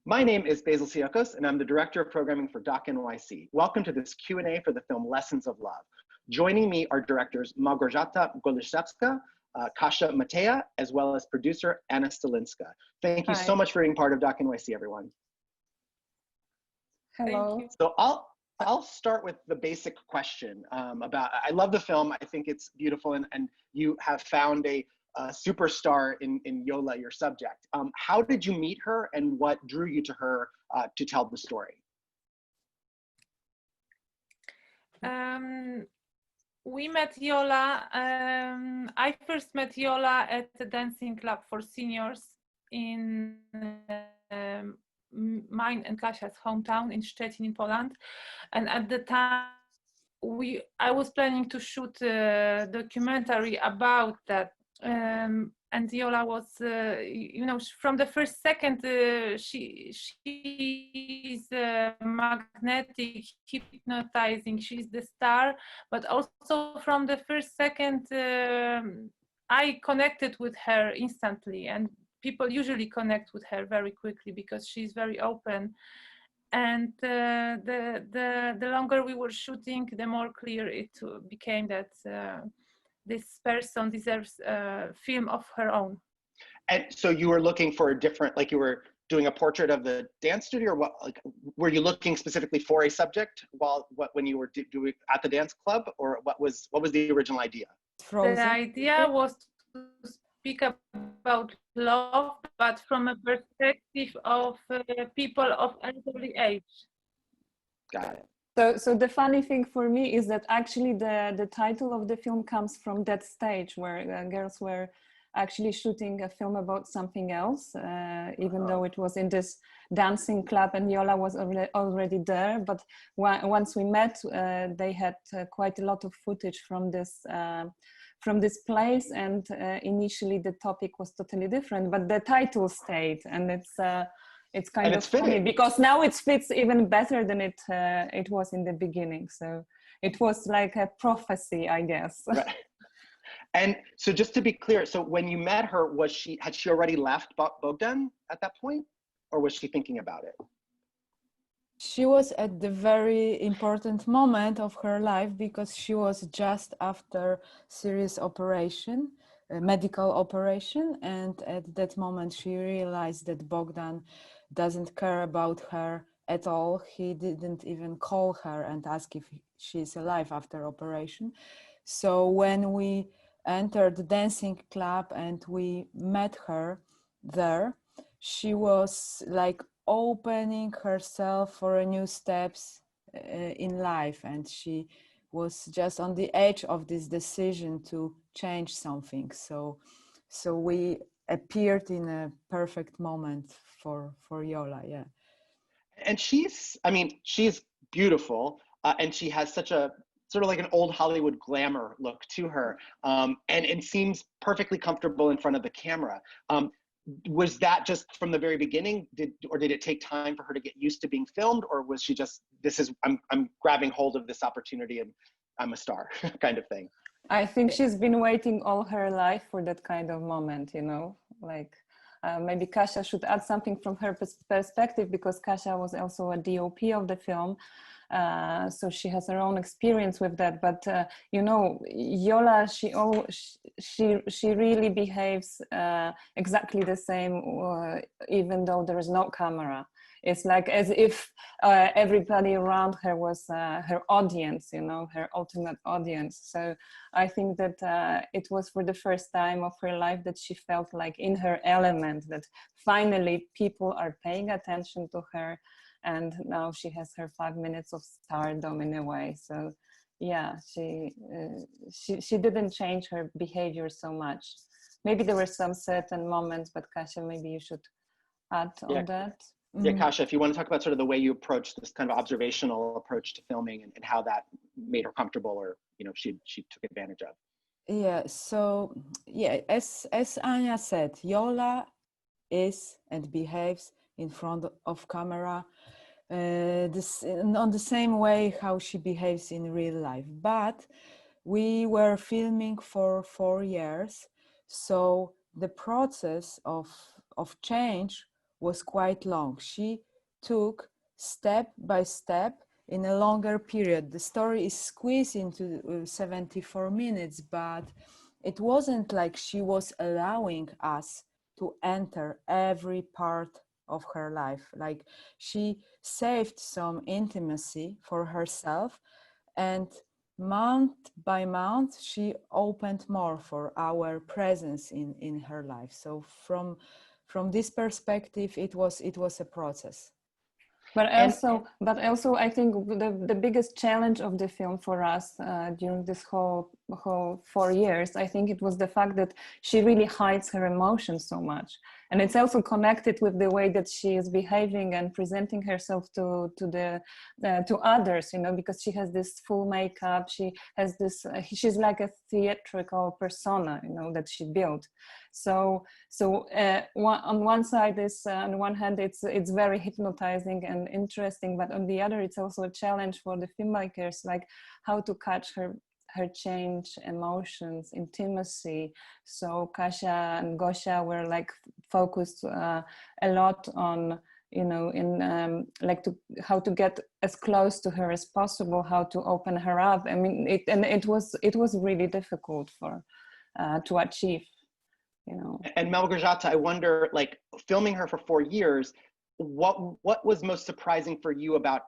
My name is Basil Siokos, and I'm the Director of Programming for Doc NYC. Welcome to this Q&A for the film Lessons of Love. Joining me are directors Malgorzata Goliszewska, Kasia Mateja, as well as producer Anna Stylinska. Thank you so much for being part of Doc NYC, everyone. Hello. So I'll start with the basic question about, I love the film. I think it's beautiful, and you have found a superstar in Yola, your subject. How did you meet her, and what drew you to her to tell the story? We met Yola. I first met Yola at the dancing club for seniors in mine and Kasia's hometown in Szczecin in Poland. And at the time, I was planning to shoot a documentary about that. And Yola was, from the first second, she's magnetic, hypnotizing, she's the star, but also from the first second, I connected with her instantly, and people usually connect with her very quickly because she's very open. And the longer we were shooting, the more clear it became that this person deserves a film of her own. And so you were looking for a different, like you were doing a portrait of the dance studio, or what? Like, were you looking specifically for a subject when you were doing at the dance club, or what was the original idea? The idea was to speak about love, but from a perspective of people of elderly age. Got it. So the funny thing for me is that actually the title of the film comes from that stage where girls were actually shooting a film about something else, even though it was in this dancing club and Yola was already there. But once we met, they had quite a lot of footage from this place, and initially the topic was totally different, but the title stayed, and it's kind of funny because now it fits even better than it was in the beginning. So it was like a prophecy, I guess. Right. And so just to be clear, so when you met her, had she already left Bogdan at that point, or was she thinking about it? She was at the very important moment of her life because she was just after serious operation, a medical operation, and at that moment she realized that Bogdan doesn't care about her at all. He didn't even call her and ask if she's alive after operation. So when we entered the dancing club and we met her there, she was like opening herself for new steps in life, and she was just on the edge of this decision to change something. So we appeared in a perfect moment for Yola. Yeah. And she's beautiful, and she has such a sort of like an old Hollywood glamour look to her, and it seems perfectly comfortable in front of the camera. Was that just from the very beginning, or did it take time for her to get used to being filmed, or was she just, I'm grabbing hold of this opportunity and I'm a star kind of thing? I think she's been waiting all her life for that kind of moment, like maybe Kasia should add something from her perspective, because Kasia was also a DOP of the film. So she has her own experience with that, but Yola, she really behaves exactly the same, even though there is no camera. It's like as if everybody around her was her audience, her ultimate audience. So I think that it was for the first time of her life that she felt like in her element, that finally people are paying attention to her. And now she has her 5 minutes of stardom in a way. So yeah, she didn't change her behavior so much. Maybe there were some certain moments, but Kasia, maybe you should add on that. Yeah, Kasia, if you want to talk about sort of the way you approach this kind of observational approach to filming, and how that made her comfortable, or she took advantage of. Yeah, so yeah, as Anya said, Yola is and behaves in front of camera on the same way how she behaves in real life. But we were filming for 4 years, so the process of change was quite long. She took step by step in a longer period. The story is squeezed into 74 minutes, but it wasn't like she was allowing us to enter every part of her life. Like, she saved some intimacy for herself, and month by month she opened more for our presence in her life. So from this perspective, it was a process. But also, I think the biggest challenge of the film for us during this whole 4 years, I think it was the fact that she really hides her emotions so much, and it's also connected with the way that she is behaving and presenting herself to others, you know, because she has this full makeup, she has this, she's like a theatrical persona, you know, that she built. So on one side is on one hand it's very hypnotizing and interesting, but on the other it's also a challenge for the filmmakers, like how to catch her change, emotions, intimacy. So Kasia and Gosia were like focused a lot on, you know, in how to get as close to her as possible, how to open her up. I mean, it was really difficult for to achieve. You know. And Malgorzata, I wonder, like, filming her for 4 years, what was most surprising for you about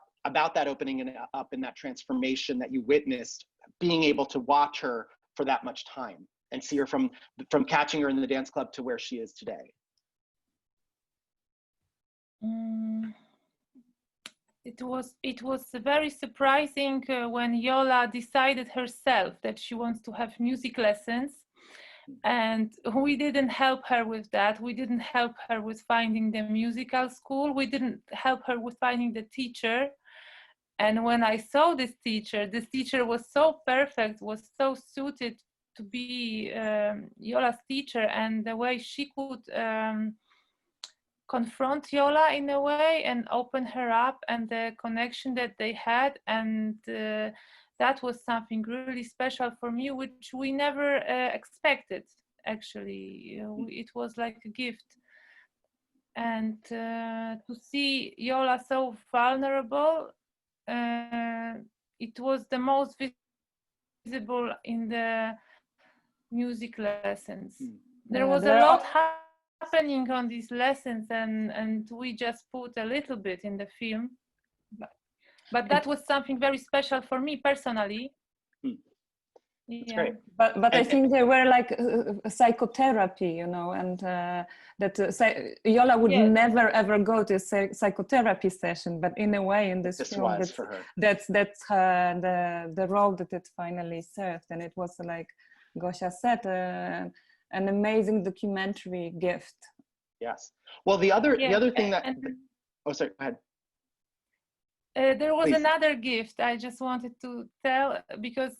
that opening and up and that transformation that you witnessed, being able to watch her for that much time and see her from catching her in the dance club to where she is today? It was very surprising when Yola decided herself that she wants to have music lessons. And we didn't help her with that. We didn't help her with finding the musical school. We didn't help her with finding the teacher. And when I saw this teacher was so perfect, was so suited to be Yola's teacher, and the way she could confront Yola in a way and open her up, and the connection that they had, and that was something really special for me, which we never expected, actually. It was like a gift. And to see Yola so vulnerable, it was the most visible in the music lessons. There was a lot happening on these lessons, and we just put a little bit in the film. But that was something very special for me personally. That's great. But I think they were like psychotherapy, you know, and that Yola would never ever go to a psychotherapy session, but in a way in this film, that's the role that it finally served, and it was, like Gosia said, an amazing documentary gift. Yes. Well, the other thing that oh, sorry, go ahead. There was another gift I just wanted to tell, because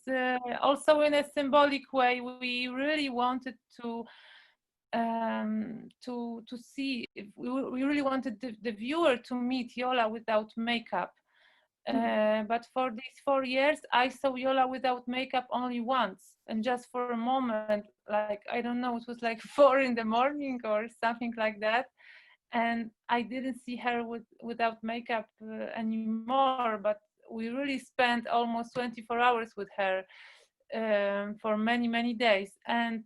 also in a symbolic way, we really wanted to see, we really wanted the viewer to meet Yola without makeup. But for these 4 years, I saw Yola without makeup only once, and just for a moment, like, I don't know, it was like 4 in the morning or something like that. And I didn't see her without makeup anymore, but we really spent almost 24 hours with her for many days. And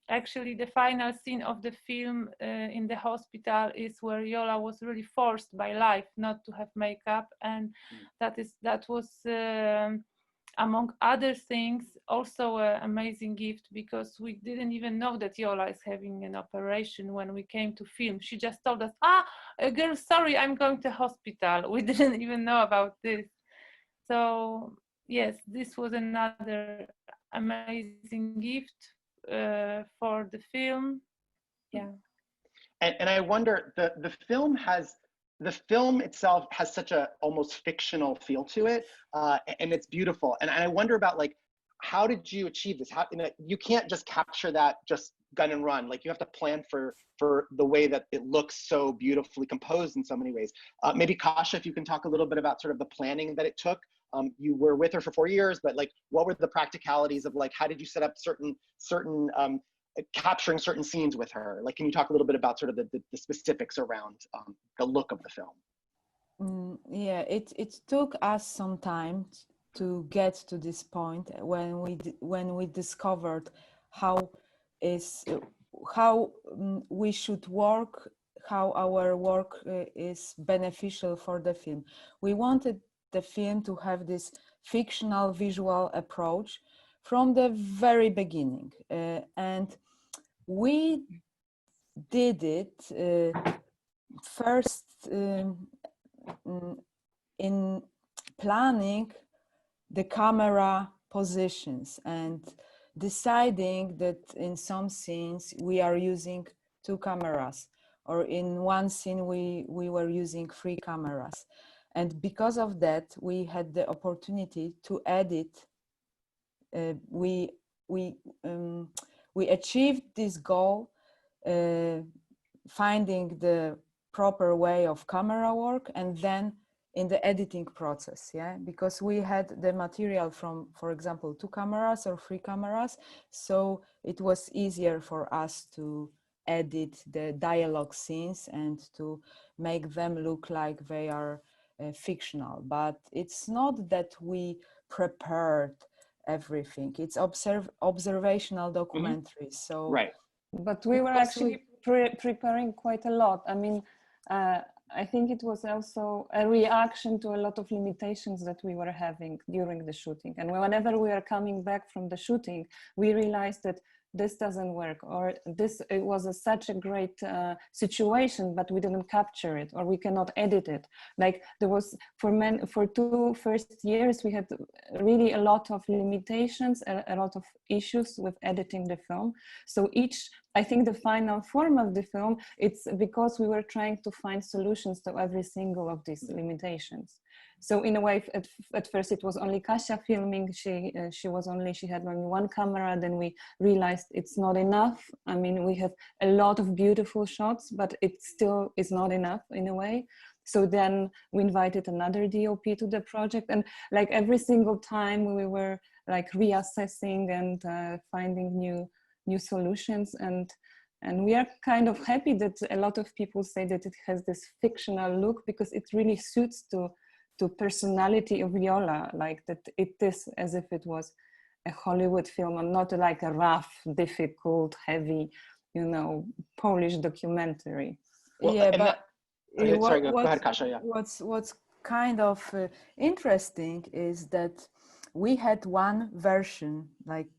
actually the final scene of the film in the hospital is where Yola was really forced by life not to have makeup, and that was among other things also an amazing gift, because we didn't even know that Yola is having an operation when we came to film. She just told us, girl, sorry, I'm going to hospital. We didn't even know about this. So yes, this was another amazing gift for the film. Yeah. And I wonder, the film itself has such a almost fictional feel to it, and it's beautiful. And I wonder about, like, how did you achieve this? How, you can't just capture that just gun and run. Like, you have to plan for the way that it looks so beautifully composed in so many ways. Maybe Kasia, if you can talk a little bit about sort of the planning that it took. You were with her for 4 years, but, like, what were the practicalities of, like, how did you set up certain capturing certain scenes with her? Like, can you talk a little bit about sort of the specifics around the look of the film? Yeah, it took us some time to get to this point when we discovered how we should work, how our work is beneficial for the film. We wanted the film to have this fictional visual approach from the very beginning, and we did it first in planning the camera positions and deciding that in some scenes we are using 2 cameras, or in one scene we were using 3 cameras. And because of that, we had the opportunity to edit. We achieved this goal, finding the proper way of camera work, and then in the editing process, yeah, because we had the material from, for example, 2 cameras or 3 cameras, so it was easier for us to edit the dialogue scenes and to make them look like they are fictional. But it's not that we prepared everything. It's observational documentary. So right. But we were actually preparing quite a lot. I mean, I think it was also a reaction to a lot of limitations that we were having during the shooting. And whenever we are coming back from the shooting, we realized that this doesn't work, or it was such a great situation, but we didn't capture it, or we cannot edit it. Like there was, for 2 first years, we had really a lot of limitations, a lot of issues with editing the film. So I think the final form of the film, it's because we were trying to find solutions to every single of these limitations. So in a way, at first it was only Kasia filming. She had only 1 camera. Then we realized it's not enough. I mean, we have a lot of beautiful shots, but it still is not enough in a way. So then we invited another DOP to the project, and like every single time we were like reassessing and finding new solutions, and we are kind of happy that a lot of people say that it has this fictional look, because it really suits to personality of Yola, like that it is as if it was a Hollywood film and not like a rough, difficult, heavy, Polish documentary. Well, yeah, but sorry, go ahead, Kasia. Yeah. What's kind of interesting is that we had one version, like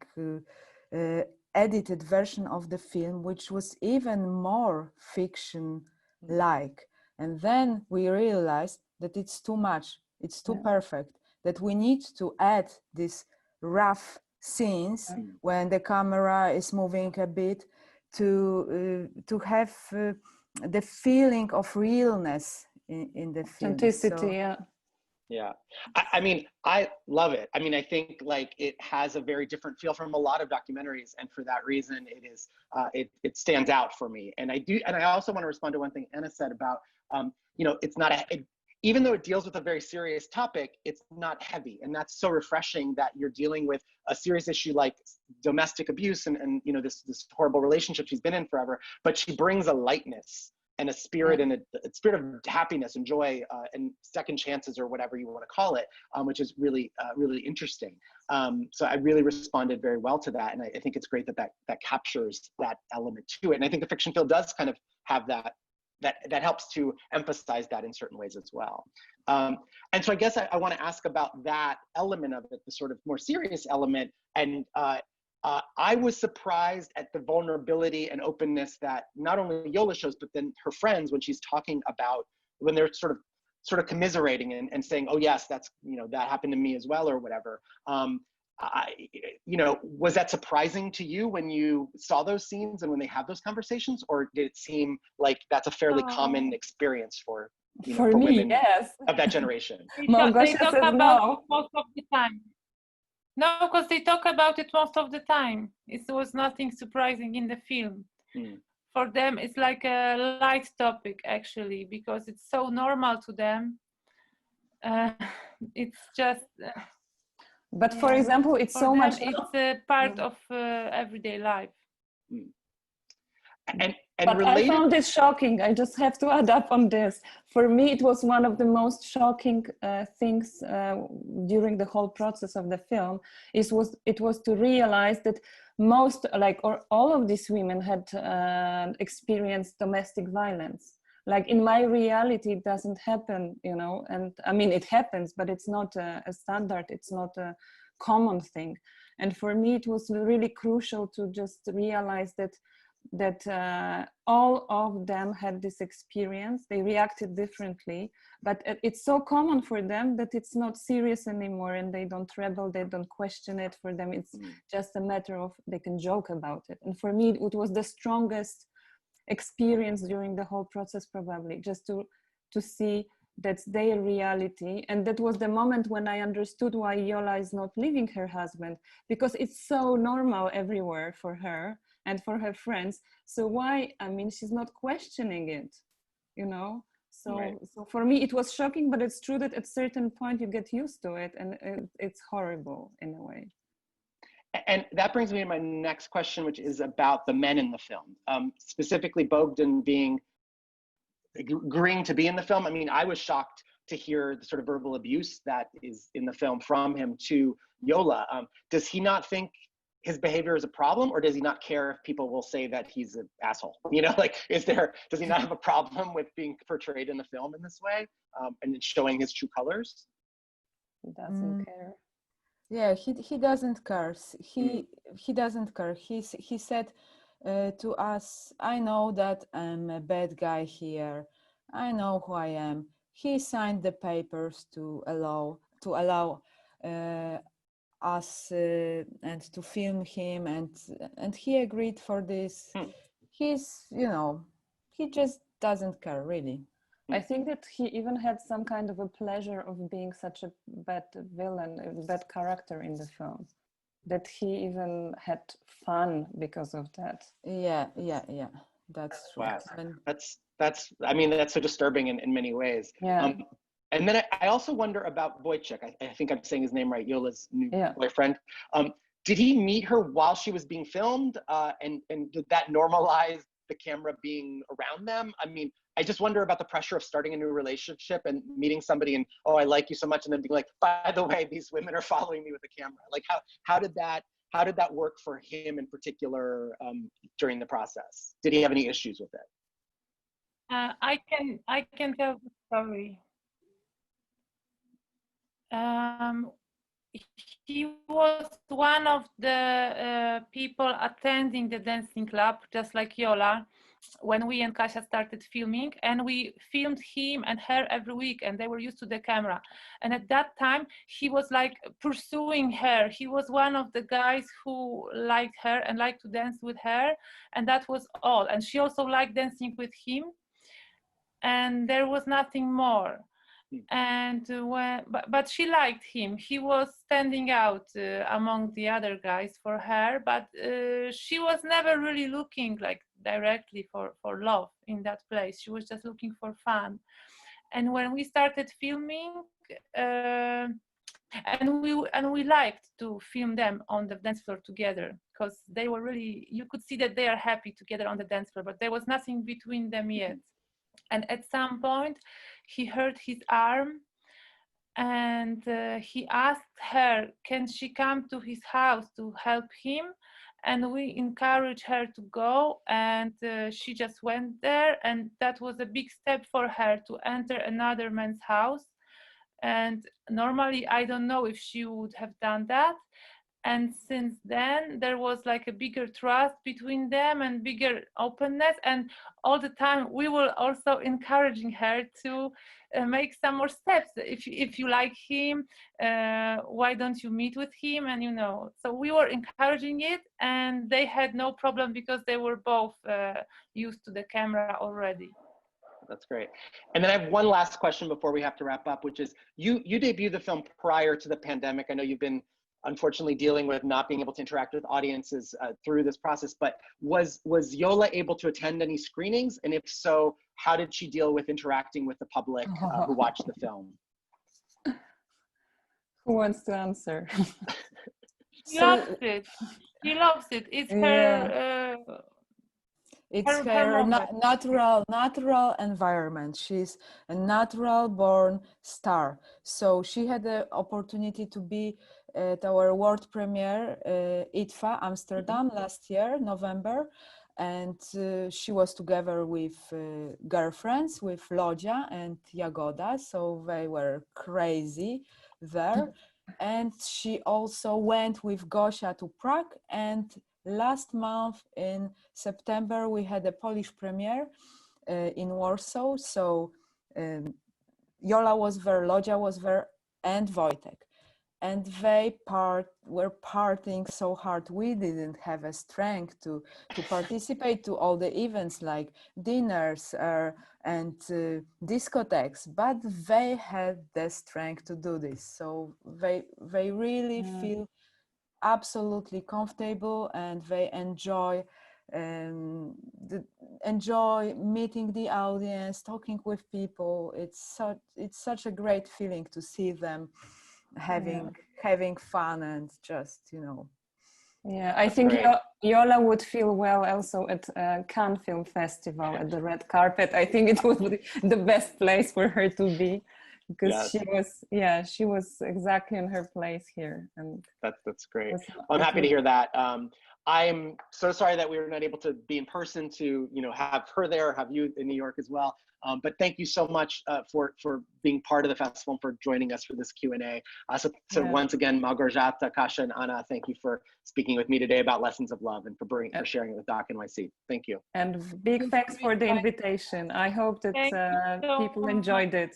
edited version of the film, which was even more fiction-like. And then we realized that it's too much, it's too perfect, that we need to add these rough scenes when the camera is moving a bit to have the feeling of realness in the film. Authenticity, so, yeah. Yeah, I mean, I love it. I mean, I think like it has a very different feel from a lot of documentaries, and for that reason, it is it stands out for me. And I also want to respond to one thing Anna said about it's not even though it deals with a very serious topic, it's not heavy, and that's so refreshing that you're dealing with a serious issue like domestic abuse and this horrible relationship she's been in forever, but she brings a lightness and a spirit and a spirit of happiness and joy and second chances, or whatever you want to call it, which is really, really interesting. So I really responded very well to that. And I think it's great that captures that element to it. And I think the fiction field does kind of have that helps to emphasize that in certain ways as well. And so I guess I want to ask about that element of it, the sort of more serious element. And I was surprised at the vulnerability and openness that not only Yola shows, but then her friends, when she's talking about, when they're sort of commiserating and saying, oh yes, that's, that happened to me as well, or whatever. Was that surprising to you when you saw those scenes and when they have those conversations, or did it seem like that's a fairly common experience for me, women yes, of that generation? They talk about most of the time. No, because they talk about it most of the time. It was nothing surprising in the film. For them, it's like a light topic, actually, because it's so normal to them. It's just... But for example, it's so much... It's a part of everyday life. Mm. And but related, I found it shocking. I just have to add up on this. For me, it was one of the most shocking things during the whole process of the film. It was to realize that most, like, or all of these women had experienced domestic violence. Like in my reality, it doesn't happen, you know, and I mean, it happens, but it's not a standard, it's not a common thing. And for me, it was really crucial to just realize that all of them had this experience. They reacted differently, but it's so common for them that it's not serious anymore, and they don't rebel, they don't question it. For them, it's just a matter of they can joke about it. And for me, it was the strongest experience during the whole process, probably, just to see that's their reality. And that was the moment when I understood why Yola is not leaving her husband, because it's so normal everywhere for her and for her friends. So why, I mean, she's not questioning it, you know? So, right. So for me, it was shocking, but it's true that at a certain point you get used to it, and it's horrible in a way. And that brings me to my next question, which is about the men in the film, specifically Bogdan agreeing to be in the film. I mean, I was shocked to hear the sort of verbal abuse that is in the film from him to Yola. Does he not think his behavior is a problem, or does he not care if people will say that he's an asshole? You know, like, does he not have a problem with being portrayed in the film in this way, and showing his true colors? He doesn't care. Yeah, he doesn't care. He doesn't care. He said to us, "I know that I'm a bad guy here. I know who I am." He signed the papers to allow us and to film him, and he agreed for this. He's, you know, he just doesn't care, really. I think that he even had some kind of a pleasure of being such a bad villain, a bad character in the film, that he even had fun because of that. Yeah. That's true. Wow. That's I mean, that's so disturbing in many ways. Yeah. And then I also wonder about Boychuk. I think I'm saying his name right, Yola's new boyfriend. Did he meet her while she was being filmed? And did that normalize the camera being around them? I mean, I just wonder about the pressure of starting a new relationship and meeting somebody and, oh, I like you so much, and then being like, by the way, these women are following me with a camera. Like, how did that work for him in particular during the process? Did he have any issues with it? I can tell the story. He was one of the people attending the dancing club, just like Yola, when we and Kasia started filming, and we filmed him and her every week, and they were used to the camera. And at that time, he was like pursuing her. He was one of the guys who liked her and liked to dance with her, and that was all. And she also liked dancing with him, and there was nothing more. And but she liked him. He was standing out among the other guys for her, but she was never really looking like directly for love in that place. She was just looking for fun. And when we started filming, and we liked to film them on the dance floor together, because they were really, you could see that they are happy together on the dance floor, but there was nothing between them yet. And at some point, he hurt his arm, and he asked her, can she come to his house to help him? And we encouraged her to go, and she just went there. And that was a big step for her to enter another man's house. And normally, I don't know if she would have done that. And since then, there was like a bigger trust between them and bigger openness. And all the time, we were also encouraging her to make some more steps. If you like him, why don't you meet with him? And, you know, so we were encouraging it, and they had no problem because they were both used to the camera already. That's great. And then I have one last question before we have to wrap up, which is you debuted the film prior to the pandemic. I know you've been unfortunately dealing with not being able to interact with audiences through this process, but was Yola able to attend any screenings? And if so, how did she deal with interacting with the public who watched the film? Who wants to answer? She loved it. She loves it. It's Yeah. her. It's Her her moment. natural environment. She's a natural born star. So she had the opportunity to be at our world premiere, ITFA Amsterdam last year, November. And she was together with girlfriends, with Lodzia and Jagoda. So they were crazy there. And she also went with Gosia to Prague, and last month in September we had a Polish premiere in Warsaw. So Yola was there, Lodzia was there, and Wojtek. And they were partying so hard. We didn't have a strength to participate to all the events like dinners and discotheques, but they had the strength to do this. So they really feel absolutely comfortable, and they enjoy meeting the audience, talking with people. It's such a great feeling to see them having fun and just, you know. Yeah, I That's think great. Yola would feel well also at Cannes Film Festival at the red carpet. I think it would be the best place for her to be, because Yes. she was exactly in her place here. And That's great. was- Well, I'm it happy to was- hear that. I'm so sorry that we were not able to be in person to, have her there, have you in New York as well. But thank you so much for being part of the festival and for joining us for this Q&A. So once again, Malgorzata, Kasia, and Anna, thank you for speaking with me today about Lessons of Love and for sharing it with Doc NYC. Thank you. And big thanks for the invitation. I hope that Thank you so people enjoyed it.